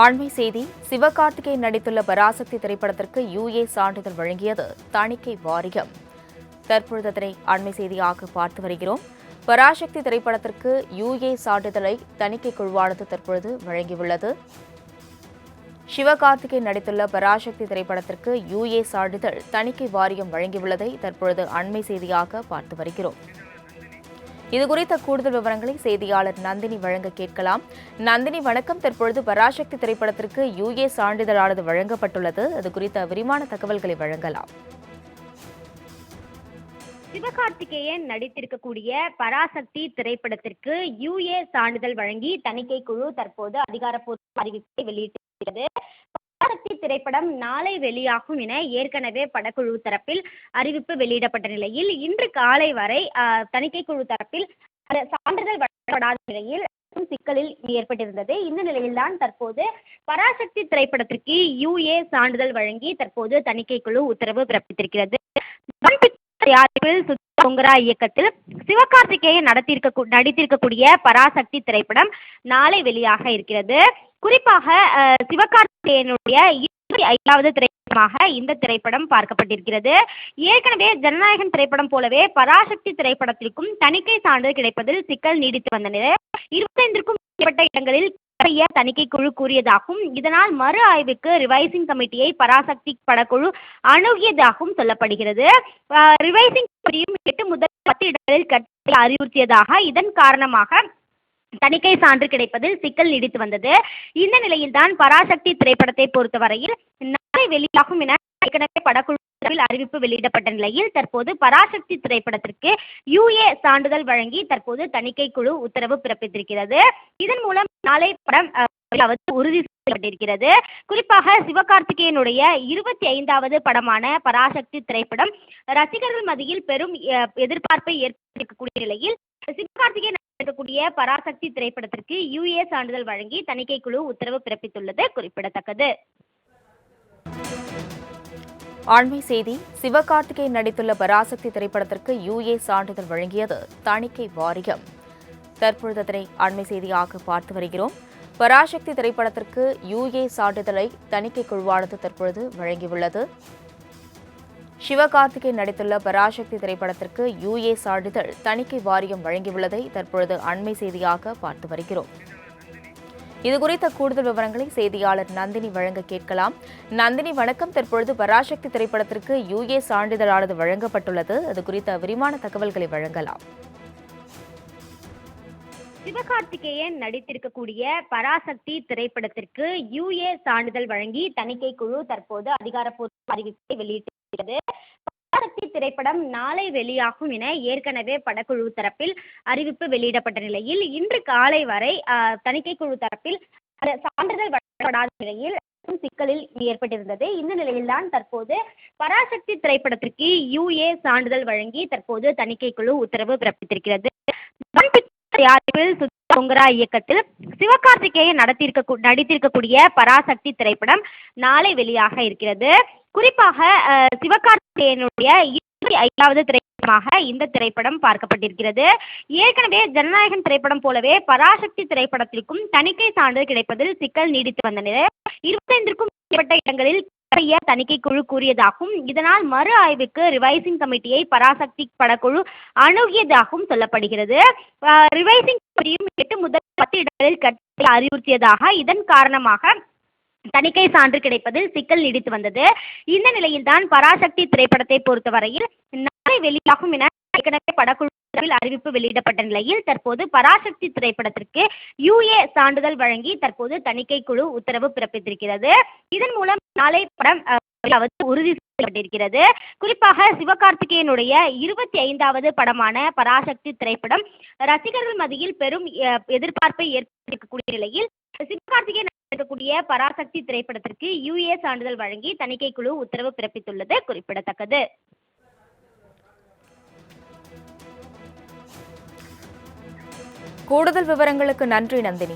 ஆண்மை செய்தி. சிவகார்த்திகேயன் நடித்துள்ள பராசக்தி திரைப்படத்திற்கு UA சான்றிதழ் வழங்கியது தணிக்கை வாரியம். தற்பொழுது அதனை ஆண்மை செய்தியாக பார்த்து வருகிறோம். பராசக்தி திரைப்படத்திற்கு UA சான்றிதழை தணிக்கை குழுவானது தற்பொழுது வழங்கியுள்ளது. சிவகார்த்திகேயன் நடித்துள்ள பராசக்தி திரைப்படத்திற்கு UA சான்றிதழ் தணிக்கை வாரியம் வழங்கியுள்ளதை தற்பொழுது அண்மை செய்தியாக பார்த்து வருகிறோம். இதுகுறித்த கூடுதல் விவரங்களை செய்தியாளர் நந்தினி வழங்க கேட்கலாம். நந்தினி, வணக்கம். தற்பொழுது பராசக்தி திரைப்படத்திற்கு UA சான்றிதழானது வழங்கப்பட்டுள்ளது. அது குறித்த விரிவான தகவல்களை வழங்கலாம். சிவகார்த்திகேயன் நடித்திருக்கக்கூடிய பராசக்தி திரைப்படத்திற்கு UA சான்றிதழ் வழங்கி தணிக்கை குழு தற்போது அதிகாரப்பூர்வ அறிவிப்பை வெளியிட்டிருக்கிறது. பராசக்தி திரைப்படம் நாளை வெளியாகும் என ஏற்கனவே படக்குழு தரப்பில் அறிவிப்பு வெளியிடப்பட்ட நிலையில் இன்று காலை வரை தணிக்கை குழு தரப்பில் சான்றிதழ் வழங்கப்படாத நிலையில் சிக்கலில் ஏற்பட்டிருந்தது. இந்த நிலையில்தான் தற்போது பராசக்தி திரைப்படத்திற்கு UA சான்றிதழ் வழங்கி தற்போது தணிக்கை குழு உத்தரவு பிறப்பித்திருக்கிறது. இயக்கத்தில் சிவகார்த்திகேயன் நடித்திருக்கக்கூடிய பராசக்தி திரைப்படம் நாளை வெளியாக இருக்கிறது. குறிப்பாக சிவகார்த்திகேயனுடைய 25வது திரைப்படமாக இந்த திரைப்படம் பார்க்கப்பட்டிருக்கிறது. ஏற்கனவே ஜனநாயகன் திரைப்படம் போலவே பராசக்தி திரைப்படத்திற்கும் தணிக்கை சான்றிதழ் கிடைப்பதில் சிக்கல் நீடித்து வந்த நிலையில் 25க்கும் மேற்பட்ட இடங்களில் தணிக்கை குழு கூறியதாகவும் இதனால் மறு ஆய்வுக்கு ரிவைசிங் கமிட்டியை பராசக்தி படக்குழு அணுகியதாகவும் சொல்லப்படுகிறது. ரிவைசிங் கமிட்டியும் 8 முதல் 10 இடங்களில் கட்ட அறிவுறுத்தியதாக, இதன் காரணமாக தணிக்கை சான்று கிடைப்பதில் சிக்கல் நீடித்து வந்தது. இந்த நிலையில்தான் பராசக்தி திரைப்படத்தை பொறுத்தவரையில் நாளை வெளியாகும் என ஏற்கனவே படக்குழு அறிவிப்பு வெளியிடப்பட்ட நிலையில் தற்போது பராசக்தி திரைப்படத்திற்கு UA சான்றிதழ் வழங்கி தற்போது தணிக்கை குழு உத்தரவு பிறப்பித்திருக்கிறது. இதன் மூலம் நாளை படம் உறுதி செய்யப்பட்டிருக்கிறது. குறிப்பாக சிவகார்த்திகேயனுடைய 25வது படமான பராசக்தி திரைப்படம் ரசிகர்கள் மத்தியில் பெரும் எதிர்பார்ப்பை ஏற்படுத்தக்கூடிய நிலையில் சிவகார்த்திகேயன் இருக்கக்கூடிய பராசக்தி திரைப்படத்திற்கு UA சான்றிதழ் வழங்கி தணிக்கை குழு உத்தரவு பிறப்பித்துள்ளது குறிப்பிடத்தக்கது. ஆண்மை செய்தி. சிவகார்த்திகேயன் நடித்துள்ள பராசக்தி திரைப்படத்திற்கு UA சான்றிதழ் வழங்கியது தணிக்கை வாரியம். தற்பொழுது அதனை ஆண்மை செய்தியாக பார்த்து வருகிறோம். பராசக்தி திரைப்படத்திற்கு UA சான்றிதழை தணிக்கை குழுவானது தற்பொழுது வழங்கியுள்ளது. சிவகார்த்திகேயன் நடித்துள்ள பராசக்தி திரைப்படத்திற்கு UA சான்றிதழ் தணிக்கை வாரியம் வழங்கியுள்ளதை தற்பொழுது அண்மை செய்தியாக பார்த்து வருகிறோம். இதுகுறித்த கூடுதல் விவரங்களை செய்தியாளர் நந்தினி வழங்க கேட்கலாம். நந்தினி, வணக்கம். தற்பொழுது பராசக்தி திரைப்படத்திற்கு UA சான்றிதழானது வழங்கப்பட்டுள்ளது. அது குறித்த விரிவான தகவல்களை வழங்கலாம். சிவகார்த்திகேயன் நடித்திருக்கக்கூடிய பராசக்தி திரைப்படத்திற்கு UA சான்றிதழ் வழங்கி தணிக்கை குழு தற்போது அதிகாரப்பூர்வ அறிவிப்பை வெளியிட்டிருக்கிறது. பராசக்தி திரைப்படம் நாளை வெளியாகும் என ஏற்கனவே படக்குழு தரப்பில் அறிவிப்பு வெளியிடப்பட்ட நிலையில் இன்று காலை வரை தணிக்கை குழு தரப்பில் சான்றிதழ் வழங்கப்படாத நிலையில் சிக்கலில் ஏற்பட்டிருந்தது. இந்த நிலையில்தான் தற்போது பராசக்தி திரைப்படத்திற்கு UA சான்றிதழ் வழங்கி தற்போது தணிக்கை குழு உத்தரவு பிறப்பித்திருக்கிறது. இயக்கத்தில் சிவகார்த்திகேயன் நடித்திருக்கக்கூடிய பராசக்தி திரைப்படம் நாளை வெளியாக இருக்கிறது. குறிப்பாக சிவகார்த்திகேயனுடைய 25வது திரைப்படமாக இந்த திரைப்படம் பார்க்கப்பட்டிருக்கிறது. ஏற்கனவே ஜனநாயகன் திரைப்படம் போலவே பராசக்தி திரைப்படத்திற்கும் தணிக்கை சான்றிதழ் கிடைப்பதில் சிக்கல் நீடித்து வந்த நிலையில் 25க்கும் மேற்பட்ட இடங்களில் தணிக்கை குழு கூறியதாகவும் இதனால் மறு ஆய்வுக்கு ரிவைசிங் கமிட்டியை பராசக்தி படக்குழு அணுகியதாகவும் சொல்லப்படுகிறது. ரிவைசிங் கமிட்டியும் 8 முதல் 10 இடங்களில் கட்ட அறிவுறுத்தியதாக, இதன் காரணமாக தணிக்கை சான்று கிடைப்பதில் சிக்கல் நீடித்து வந்தது. இந்த நிலையில்தான் பராசக்தி திரைப்படத்தை பொறுத்தவரையில் நாளை வெளியாகும் என ஏற்கனவே படக்குழு அறிவிப்பு வெளியிடப்பட்ட நிலையில் தற்போது பராசக்தி திரைப்படத்திற்கு UA சான்றிதழ் வழங்கி தற்போது தணிக்கை குழு உத்தரவு பிறப்பித்திருக்கிறது. இதன் மூலம் நாளை படம் உறுதி செய்யப்பட்டிருக்கிறது. குறிப்பாக சிவகார்த்திகேயனுடைய 25வது படமான பராசக்தி திரைப்படம் ரசிகர்கள் மத்தியில் பெரும் எதிர்பார்ப்பை ஏற்படுத்தக்கூடிய நிலையில் சிவகார்த்திகேயன் இருக்கக்கூடிய பராசக்தி திரைப்படத்திற்கு UA சான்றிதழ் வழங்கி தணிக்கை குழு உத்தரவு பிறப்பித்துள்ளது குறிப்பிடத்தக்கது. கூடுதல் விவரங்களுக்கு நன்றி நந்தினி.